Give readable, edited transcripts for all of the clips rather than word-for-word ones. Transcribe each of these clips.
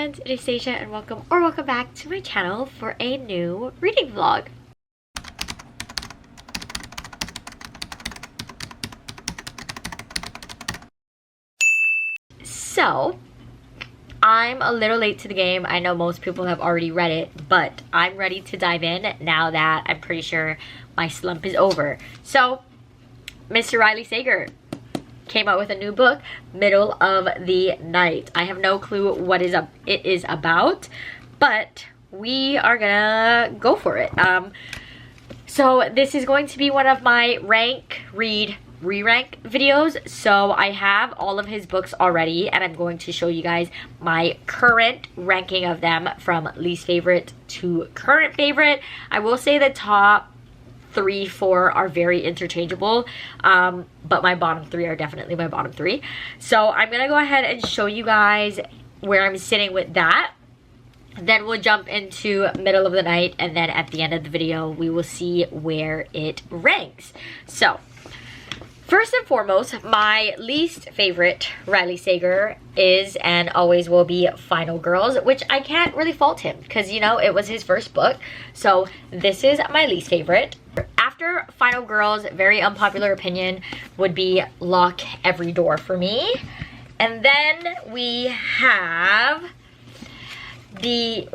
friends, it is SAGER and welcome back to my channel for a new reading vlog. So, I'm a little late to the game. I know most people have already read it, but I'm ready to dive in now that I'm pretty sure my slump is over. So, Mr. Riley Sager came out with a new book, Middle of the Night. I have no clue what it is about, but we are gonna go for it. So this is going to be one of my re-rank videos. So I have all of his books already, and I'm going to show you guys my current ranking of them from least favorite to current favorite. I will say the top 3, 4 are very interchangeable, but my bottom 3 are definitely my bottom 3. So I'm gonna go ahead and show you guys where I'm sitting with that. Then we'll jump into Middle of the Night, and then at the end of the video we will see where it ranks. So first and foremost, my least favorite Riley Sager is and always will be Final Girls, which I can't really fault him because, you know, it was his first book. So this is my least favorite. After Final Girls, very unpopular opinion, would be Lock Every Door for me. And then we have the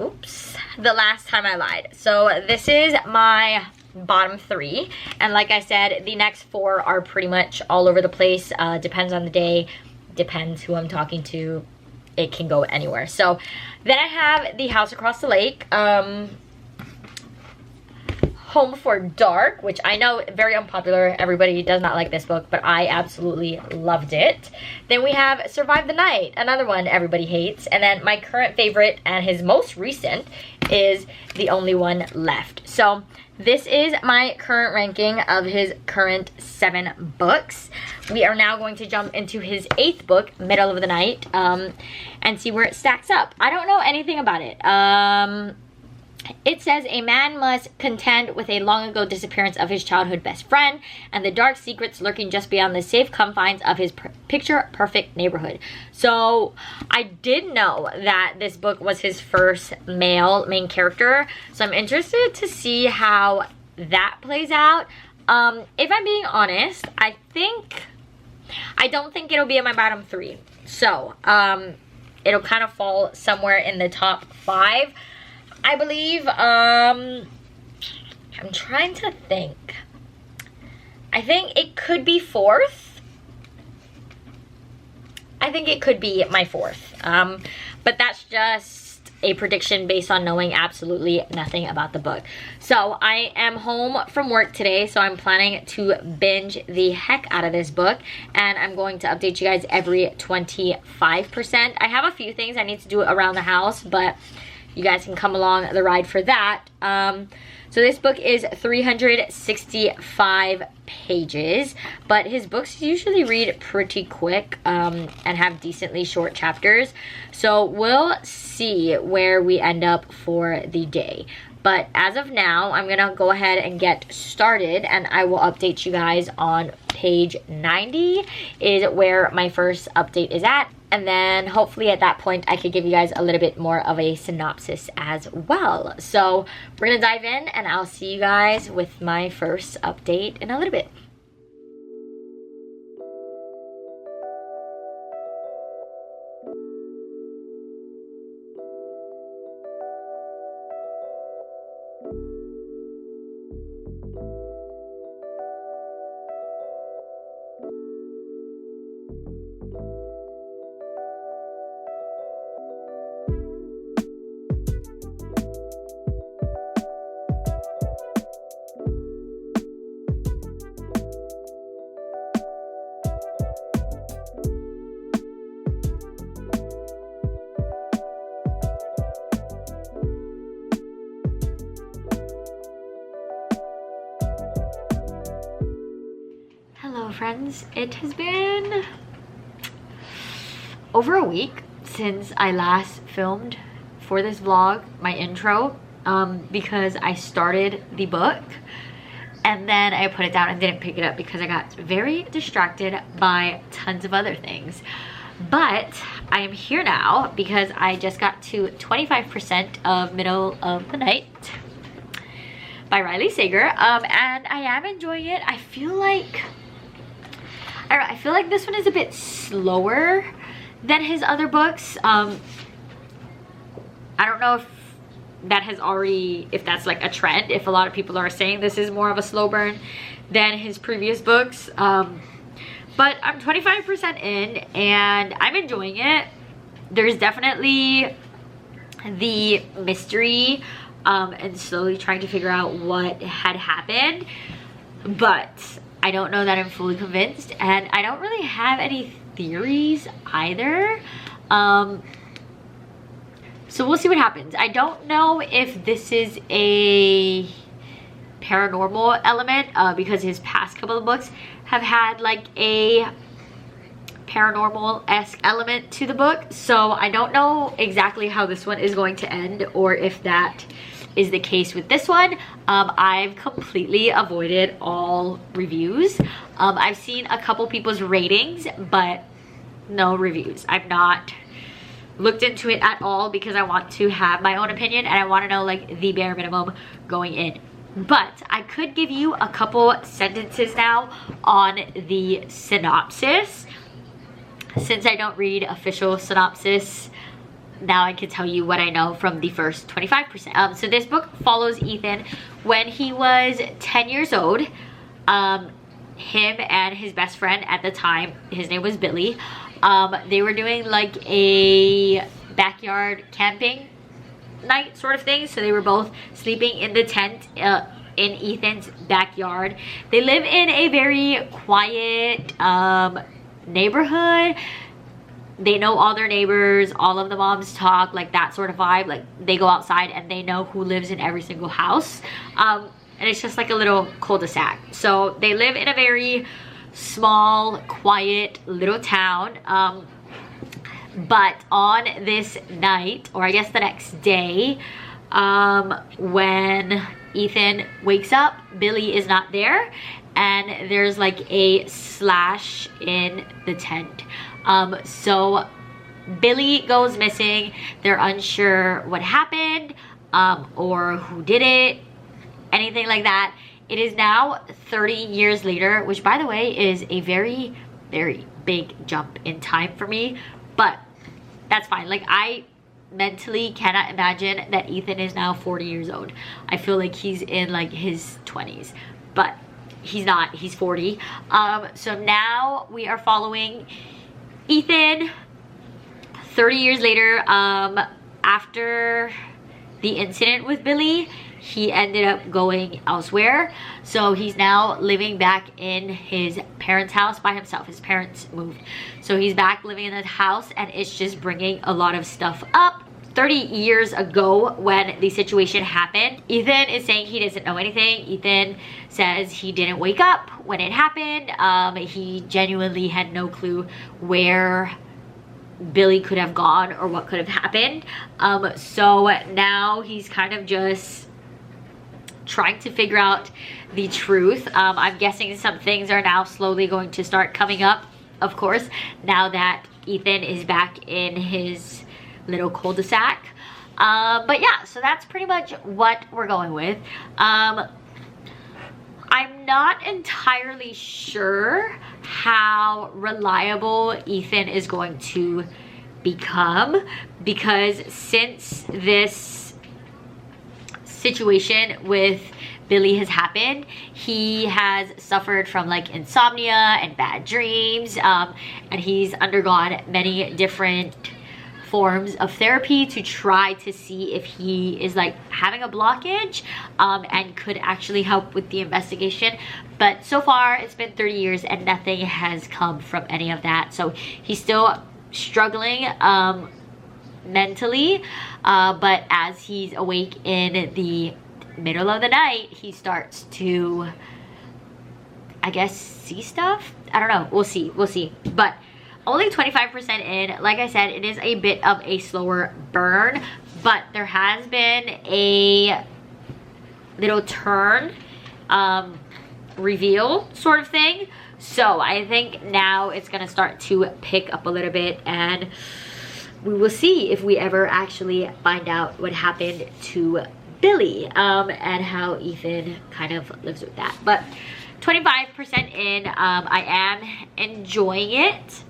Last Time I Lied. So this is my bottom 3, and like I said, the next 4 are pretty much all over the place. Depends on the day, depends who I'm talking to, it can go anywhere. So then I have The House Across the Lake, Home Before Dark, which I know very unpopular, everybody does not like this book, but I absolutely loved it. Then we have Survive the Night, another one everybody hates. And then my current favorite and his most recent is The Only One Left. So this is my current ranking of his current 7 books. We are now going to jump into his 8th book, Middle of the Night, and see where it stacks up. I don't know anything about it. It says a man must contend with a long ago disappearance of his childhood best friend and the dark secrets lurking just beyond the safe confines of his picture perfect neighborhood. So I did know that this book was his first male main character, so I'm interested to see how that plays out. If I'm being honest, I don't think it'll be in my bottom 3. So it'll kind of fall somewhere in the top 5, I believe. I'm trying to think. I think it could be 4th. I think it could be my 4th. But that's just a prediction based on knowing absolutely nothing about the book. So I am home from work today, so I'm planning to binge the heck out of this book, and I'm going to update you guys every 25%. I have a few things I need to do around the house, but you guys can come along the ride for that. So this book is 365 pages, but his books usually read pretty quick and have decently short chapters. So we'll see where we end up for the day. But as of now, I'm gonna go ahead and get started, and I will update you guys on page 90 is where my first update is at. And then hopefully at that point, I could give you guys a little bit more of a synopsis as well. So we're gonna dive in, and I'll see you guys with my first update in a little bit. Hello friends, it has been over a week since I last filmed for this vlog, my intro, because I started the book and then I put it down and didn't pick it up because I got very distracted by tons of other things. But I am here now because I just got to 25% of Middle of the Night by Riley Sager, and I am enjoying it. I feel like, I don't know, I feel like this one is a bit slower than his other books. I don't know if that has already, if that's like a trend, if a lot of people are saying this is more of a slow burn than his previous books. But I'm 25% in and I'm enjoying it. There's definitely the mystery and slowly trying to figure out what had happened, but I don't know that I'm fully convinced, and I don't really have any theories either. So we'll see what happens. I don't know if this is a paranormal element because his past couple of books have had like a paranormal-esque element to the book, so I don't know exactly how this one is going to end or if that is the case with this one. I've completely avoided all reviews. I've seen a couple people's ratings, but no reviews. I've not looked into it at all because I want to have my own opinion and I want to know like the bare minimum going in. But I could give you a couple sentences now on the synopsis. Since I don't read official synopsis, now I can tell you what I know from the first 25%. So this book follows Ethan when he was 10 years old. Him and his best friend at the time, his name was Billy, they were doing like a backyard camping night sort of thing. So they were both sleeping in the tent in Ethan's backyard. They live in a very quiet neighborhood. They know all their neighbors, all of the moms talk, like that sort of vibe. Like they go outside and they know who lives in every single house, and it's just like a little cul-de-sac. So they live in a very small, quiet little town. But on this night, or I guess the next day, when Ethan wakes up, Billy is not there, and there's like a slash in the tent. So Billy goes missing. They're unsure what happened or who did it, anything like that. It is now 30 years later, which by the way is a very, very big jump in time for me, but that's fine. Like I mentally cannot imagine that Ethan is now 40 years old. I feel like he's in like his 20s, but he's not, he's 40. So now we are following Ethan 30 years later. After the incident with Billy, he ended up going elsewhere. So he's now living back in his parents' house by himself. His parents moved. So he's back living in that house, and it's just bringing a lot of stuff up. 30 years ago when the situation happened, Ethan is saying he doesn't know anything. Ethan says he didn't wake up when it happened. He genuinely had no clue where Billy could have gone or what could have happened. So now he's kind of just trying to figure out the truth. I'm guessing some things are now slowly going to start coming up, of course, now that Ethan is back in his little cul-de-sac. But yeah, so that's pretty much what we're going with. I'm not entirely sure how reliable Ethan is going to become, because since this situation with Billy has happened, he has suffered from like insomnia and bad dreams, and he's undergone many different forms of therapy to try to see if he is like having a blockage and could actually help with the investigation. But so far it's been 30 years and nothing has come from any of that. So he's still struggling mentally, but as he's awake in the middle of the night, he starts to, I guess, see stuff. I don't know, we'll see. But only 25% in. Like I said, it is a bit of a slower burn, but there has been a little turn reveal sort of thing. So I think now it's gonna start to pick up a little bit, and we will see if we ever actually find out what happened to Billy, and how Ethan kind of lives with that. But 25% in, I am enjoying it.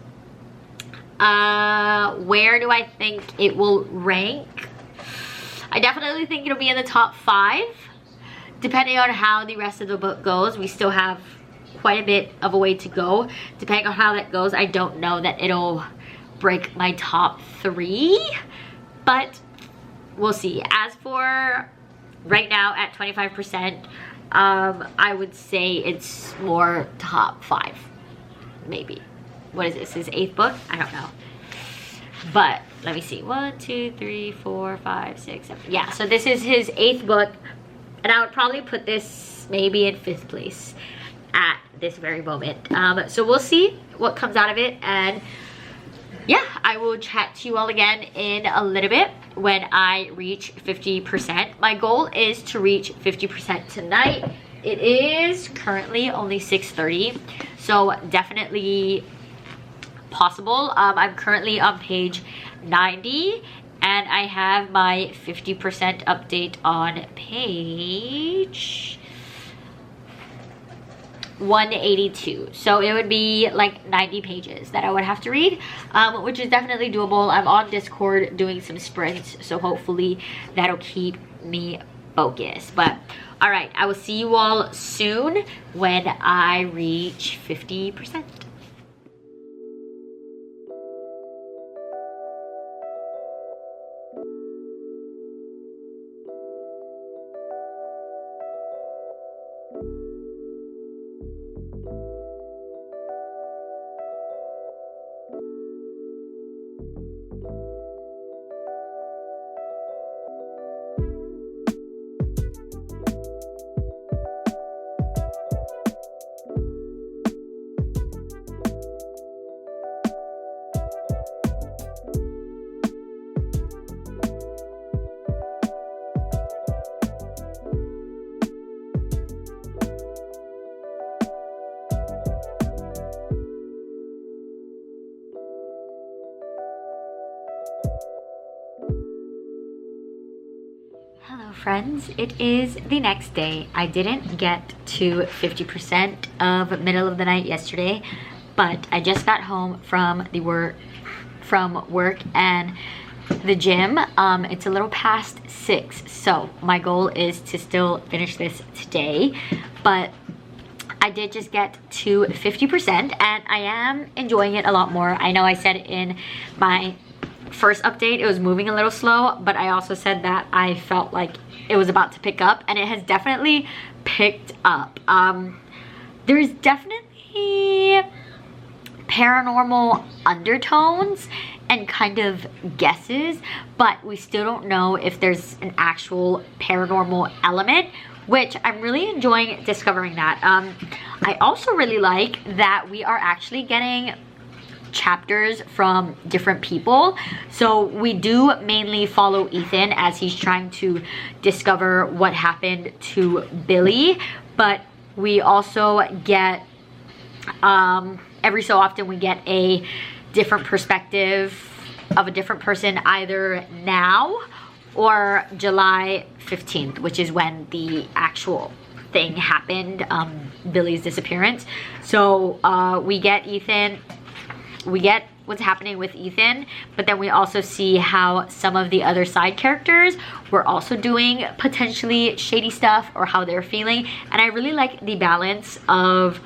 Where do I think it will rank? I definitely think it'll be in the top 5, depending on how the rest of the book goes. We still have quite a bit of a way to go. Depending on how that goes, I don't know that it'll break my top 3, but we'll see. As for right now at 25%, I would say it's more top 5, maybe. What is this? His 8th book? I don't know. But let me see. 1, 2, 3, 4, 5, 6, 7. Yeah, so this is his 8th book, and I would probably put this maybe in 5th place at this very moment. So we'll see what comes out of it, and yeah, I will chat to you all again in a little bit when I reach 50%. My goal is to reach 50% tonight. It is currently only 6:30, so definitely possible. I'm currently on page 90, and I have my 50% update on page 182, so it would be like 90 pages that I would have to read, which is definitely doable. I'm on Discord doing some sprints, so hopefully that'll keep me focused. But all right, I will see you all soon when I reach 50%. Hello friends, it is the next day. I didn't get to 50% of middle of the night yesterday, but I just got home from work and the gym. It's a little past 6, so my goal is to still finish this today, but I did just get to 50% and I am enjoying it a lot more. I know I said in my first update it was moving a little slow, but I also said that I felt like it was about to pick up, and it has definitely picked up. There's definitely paranormal undertones and kind of guesses, but we still don't know if there's an actual paranormal element, which I'm really enjoying discovering that. I also really like that we are actually getting chapters from different people. So we do mainly follow Ethan as he's trying to discover what happened to Billy, but we also get every so often we get a different perspective of a different person, either now or July 15th, which is when the actual thing happened, Billy's disappearance. So we get Ethan, we get what's happening with Ethan, but then we also see how some of the other side characters were also doing potentially shady stuff or how they're feeling. And I really like the balance of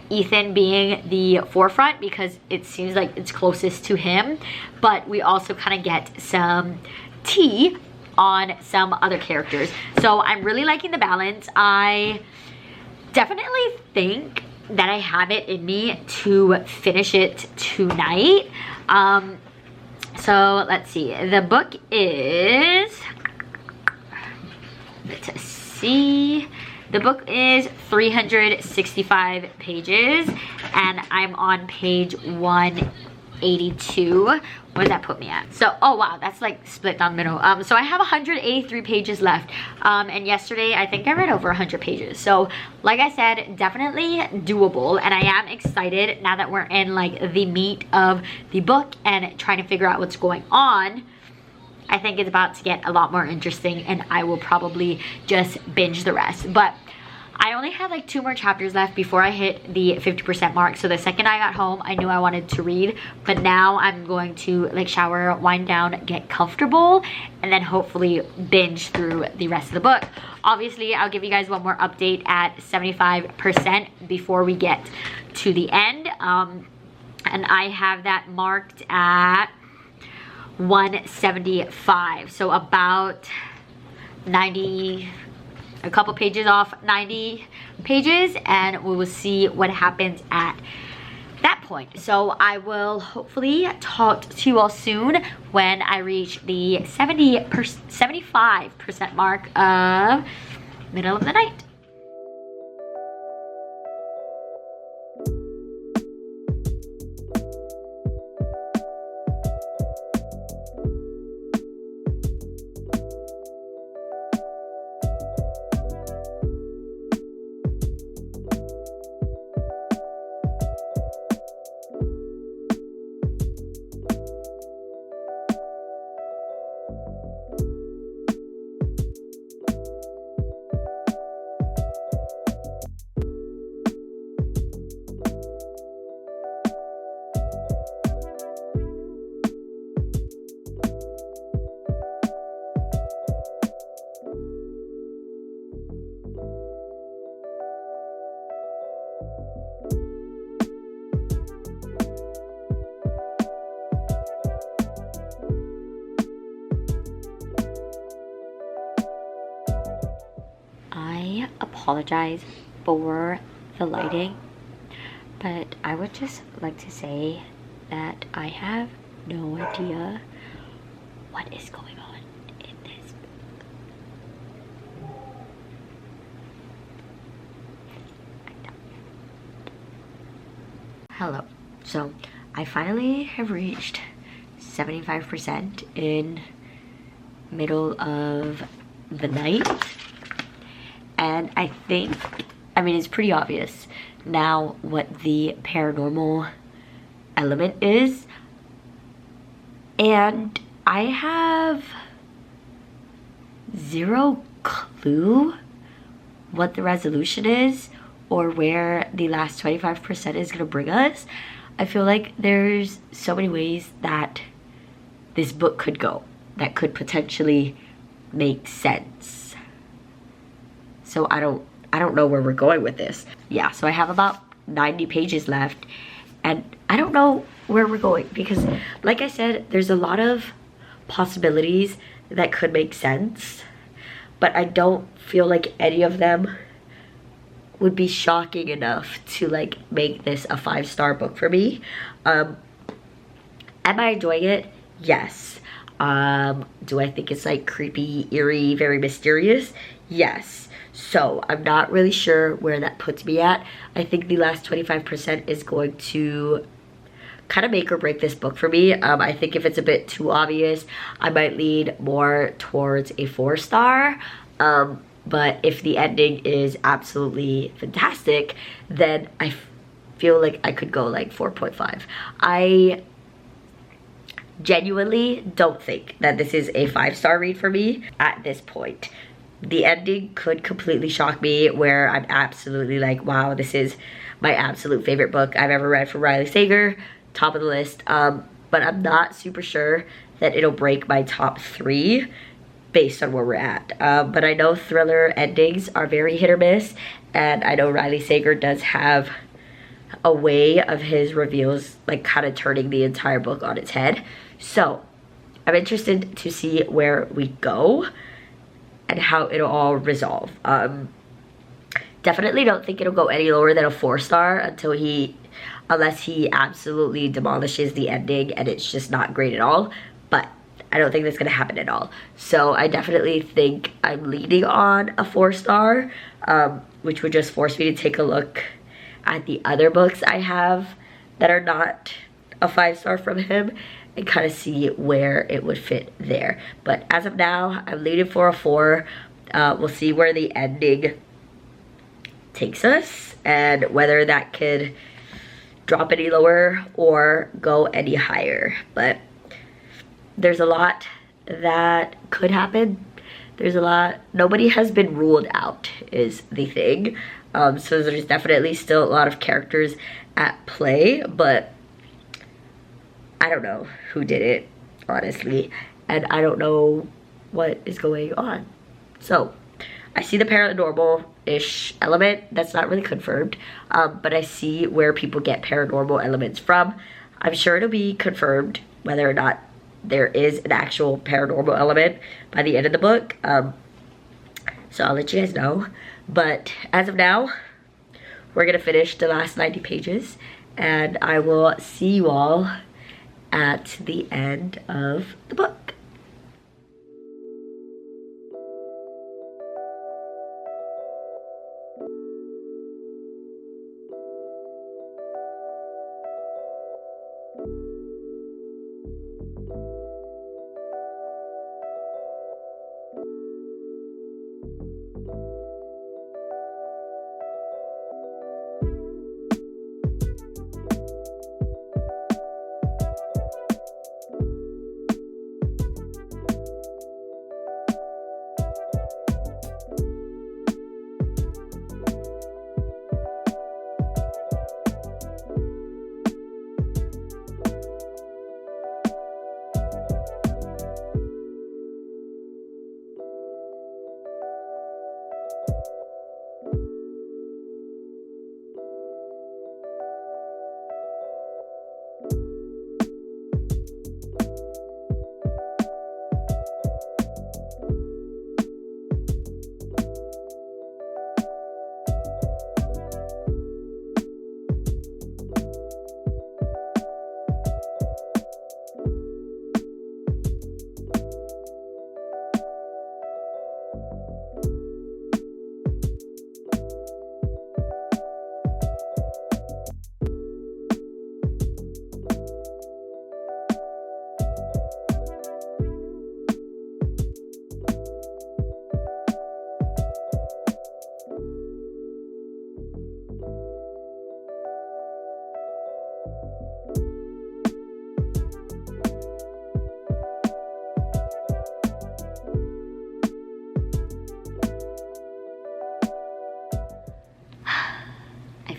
Ethan being the forefront because it seems like it's closest to him, but we also kind of get some tea on some other characters. So I'm really liking the balance. I definitely think that I have it in me to finish it tonight. So let's see. The book is, let's see. The book is 365 pages and I'm on page 1 82. What does that put me at? So, oh wow, that's like split down the middle. So I have 183 pages left. And yesterday, I think I read over 100 pages. So, like I said, definitely doable. And I am excited now that we're in like the meat of the book and trying to figure out what's going on. I think it's about to get a lot more interesting, and I will probably just binge the rest. But I only had like 2 more chapters left before I hit the 50% mark. So the second I got home, I knew I wanted to read. But now I'm going to like shower, wind down, get comfortable, and then hopefully binge through the rest of the book. Obviously, I'll give you guys one more update at 75% before we get to the end. And I have that marked at 175. So about 90... a couple pages off 90 pages, and we will see what happens at that point. So I will hopefully talk to you all soon when I reach the 75% mark of middle of the night. I apologize for the lighting, but I would just like to say that I have no idea what is going on in this book. Hello. So I finally have reached 75% in middle of the night. And I think, I mean, it's pretty obvious now what the paranormal element is. And I have zero clue what the resolution is or where the last 25% is going to bring us. I feel like there's so many ways that this book could go that could potentially make sense. So I don't know where we're going with this. Yeah, so I have about 90 pages left, and I don't know where we're going because, like I said, there's a lot of possibilities that could make sense, but I don't feel like any of them would be shocking enough to like make this a 5-star book for me. Am I enjoying it? Yes. Do I think it's like creepy, eerie, very mysterious? Yes. So I'm not really sure where that puts me at. I think the last 25% is going to kind of make or break this book for me. I think if it's a bit too obvious, I might lean more towards a 4-star. But if the ending is absolutely fantastic, then I feel like I could go like 4.5. I genuinely don't think that this is a 5-star read for me at this point. The ending could completely shock me where I'm absolutely like, wow, this is my absolute favorite book I've ever read from Riley Sager, top of the list. But I'm not super sure that it'll break my top 3 based on where we're at. But I know thriller endings are very hit or miss, and I know Riley Sager does have a way of his reveals like kind of turning the entire book on its head. So I'm interested to see where we go and how it'll all resolve. Definitely don't think it'll go any lower than a 4-star unless he absolutely demolishes the ending and it's just not great at all. But I don't think that's gonna happen at all. So I definitely think I'm leaning on a 4-star, which would just force me to take a look at the other books I have that are not a 5-star from him and kind of see where it would fit there. But as of now, I'm leaning for a 4. We'll see where the ending takes us and whether that could drop any lower or go any higher. But there's a lot that could happen. There's a lot. Nobody has been ruled out is the thing. So there's definitely still a lot of characters at play, but I don't know who did it, honestly, and I don't know what is going on. So I see the paranormal-ish element. That's not really confirmed, but I see where people get paranormal elements from. I'm sure it'll be confirmed whether or not there is an actual paranormal element by the end of the book. So I'll let you guys know. But as of now, we're gonna finish the last 90 pages, and I will see you all at the end of the book.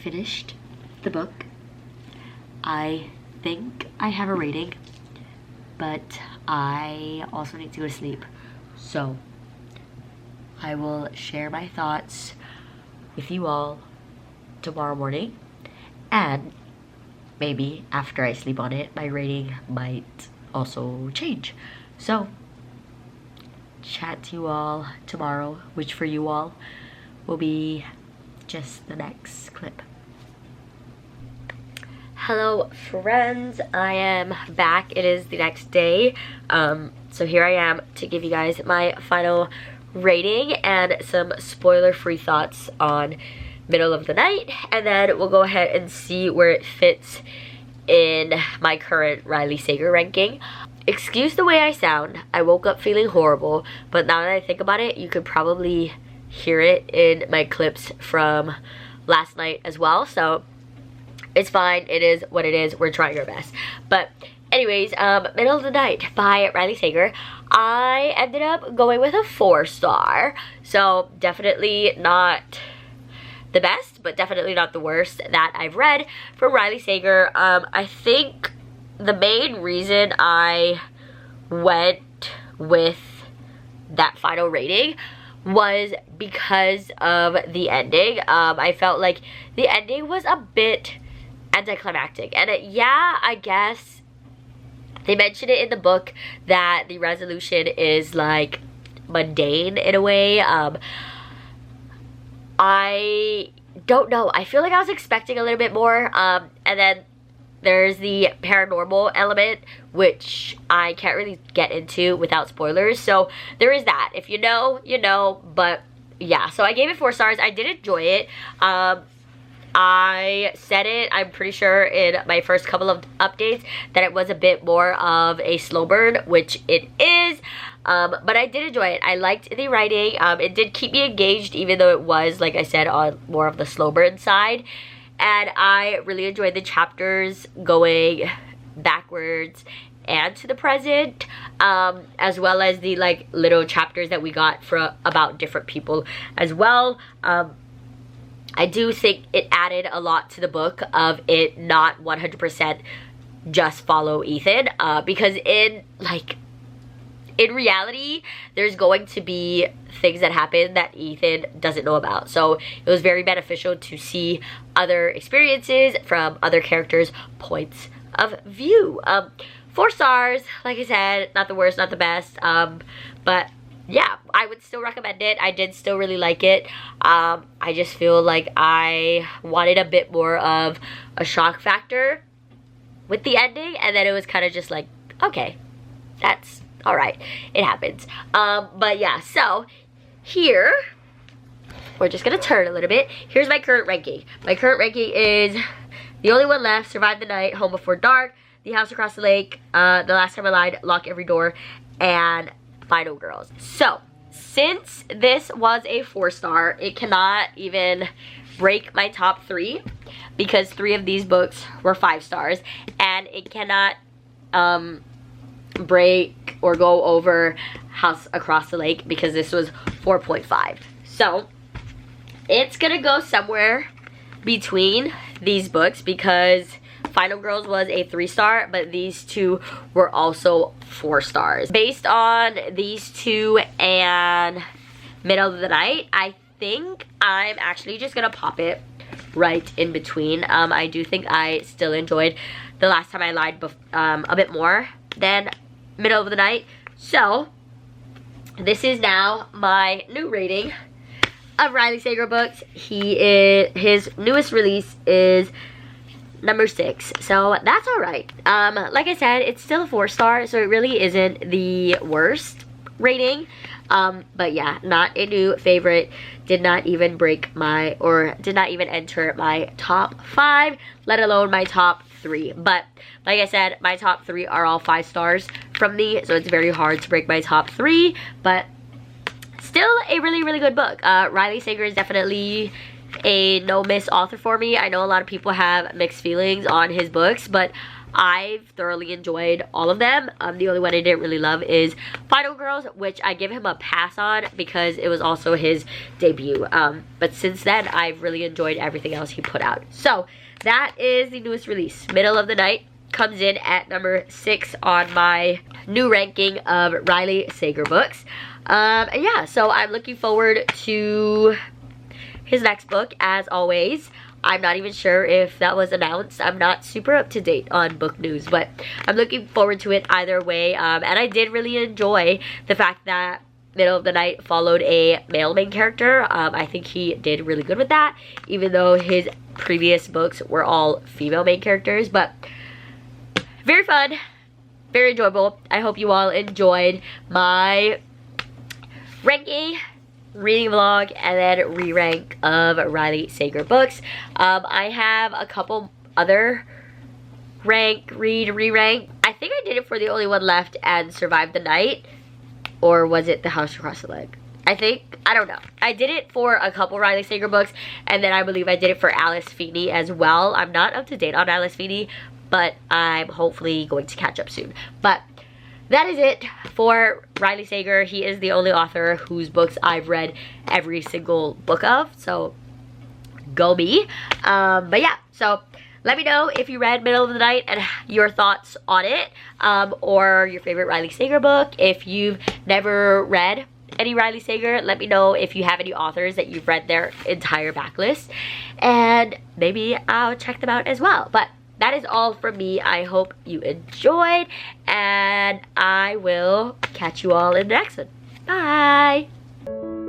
Finished the book. I think I have a rating, but I also need to go to sleep, so I will share my thoughts with you all tomorrow morning, and maybe after I sleep on it my rating might also change. So chat to you all tomorrow, which for you all will be just the next clip. Hello friends, I am back. It is the next day, so here I am to give you guys my final rating and some spoiler-free thoughts on Middle of the Night, and then we'll go ahead and see where it fits in my current Riley Sager ranking. Excuse the way I sound. I woke up feeling horrible, but now that I think about it, you could probably hear it in my clips from last night as well, so it's fine. It is what it is. We're trying our best. But anyways, Middle of the Night by Riley Sager. I ended up going with a 4-star. So definitely not the best, but definitely not the worst that I've read from Riley Sager. I think the main reason I went with that final rating was because of the ending. I felt like the ending was a bit anticlimactic, and yeah, I guess they mentioned it in the book that the resolution is like mundane in a way. I don't know, I feel like I was expecting a little bit more, and then there's the paranormal element, which I can't really get into without spoilers, so there is that. If you know, you know, but yeah, so I gave it 4 stars. I did enjoy it. I said it, I'm pretty sure, in my first couple of updates that it was a bit more of a slow burn, which it is. But I did enjoy it. I liked the writing. It did keep me engaged, even though it was, like I said, on more of the slow burn side. And I really enjoyed the chapters going backwards and to the present, as well as the like little chapters that we got for about different people as well. I do think it added a lot to the book of it not 100% just follow Ethan, because in reality, there's going to be things that happen that Ethan doesn't know about. So it was very beneficial to see other experiences from other characters' points of view. 4 stars, like I said, not the worst, not the best, but yeah, I would still recommend it. I did still really like it. I just feel like I wanted a bit more of a shock factor with the ending, and then it was kind of just like, okay, that's all right, it happens. But yeah, so here, we're just gonna turn a little bit. Here's my current ranking. My current ranking is The Only One Left, Survive the Night, Home Before Dark, The House Across the Lake, The Last Time I Lied, Lock Every Door, and Final Girls. So, since this was a 4-star, it cannot even break my top 3, because 3 of these books were 5 stars, and it cannot break or go over House Across the Lake, because this was 4.5. So, it's gonna go somewhere between these books, because Final Girls was a 3-star, but these 2 were also 4 stars. Based on these 2 and Middle of the Night, I think I'm actually just gonna pop it right in between. I do think I still enjoyed The Last Time I Lied a bit more than Middle of the Night. So, this is now my new rating of Riley Sager books. His newest release is number 6, so that's all right. Like I said, it's still a 4-star, so it really isn't the worst rating. But yeah, not a new favorite. Did not even break my, or did not even enter my top 5, let alone my top 3. But like I said, my top 3 are all 5 stars from me, so it's very hard to break my top 3. But still a really, really good book. Riley Sager is definitely a no-miss author for me. I know a lot of people have mixed feelings on his books, but I've thoroughly enjoyed all of them. The only one I didn't really love is Final Girls, which I give him a pass on because it was also his debut. But since then, I've really enjoyed everything else he put out. So that is the newest release. Middle of the Night comes in at number 6 on my new ranking of Riley Sager books. Yeah, so I'm looking forward to his next book, as always. I'm not even sure if that was announced. I'm not super up to date on book news, but I'm looking forward to it either way. And I did really enjoy the fact that Middle of the Night followed a male main character. I think he did really good with that, even though his previous books were all female main characters. But very fun, very enjoyable. I hope you all enjoyed my ranking, reading vlog, and then re-rank of Riley Sager books. I have a couple other rank, read, re-rank. I think I did it for The Only One Left and Survive the Night, or was it The House Across the Lake? I don't know. I did it for a couple Riley Sager books, and then I believe I did it for Alice Feeney as well. I'm not up to date on Alice Feeney, but I'm hopefully going to catch up soon. But that is it for Riley Sager. He is the only author whose books I've read every single book of, so go me. But yeah, so let me know if you read Middle of the Night and your thoughts on it, or your favorite Riley Sager book. If you've never read any Riley Sager, let me know if you have any authors that you've read their entire backlist, and maybe I'll check them out as well. But that is all from me. I hope you enjoyed, and I will catch you all in the next one. Bye!